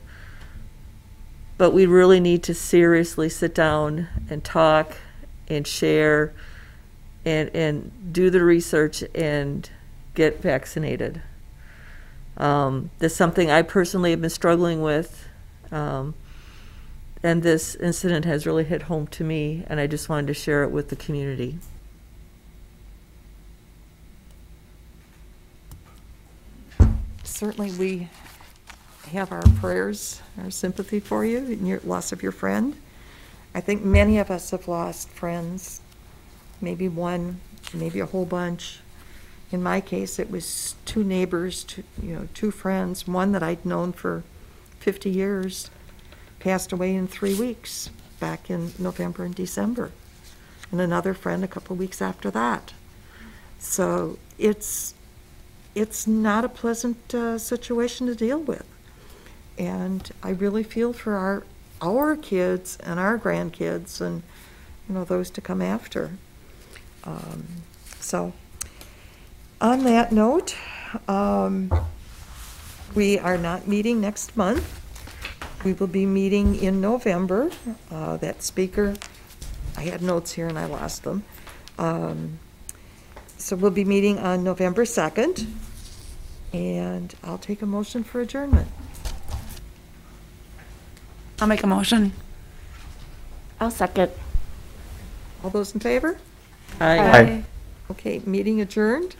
but we really need to seriously sit down and talk and share and do the research and get vaccinated. That's something I personally have been struggling with, and this incident has really hit home to me, and I just wanted to share it with the community. Certainly we have our prayers, our sympathy for you in your loss of your friend. I think many of us have lost friends, maybe one, maybe a whole bunch. In my case, it was two neighbors, two friends, one that I'd known for 50 years, passed away in 3 weeks, back in November and December, and another friend a couple weeks after that. So it's not a pleasant situation to deal with. And I really feel for our kids and our grandkids and, those to come after. So on that note, we are not meeting next month. We will be meeting in November. That speaker, I had notes here and I lost them. So we'll be meeting on November 2nd. And I'll take a motion for adjournment. I'll make a motion. I'll second. All those in favor? Aye. Aye. Okay, meeting adjourned.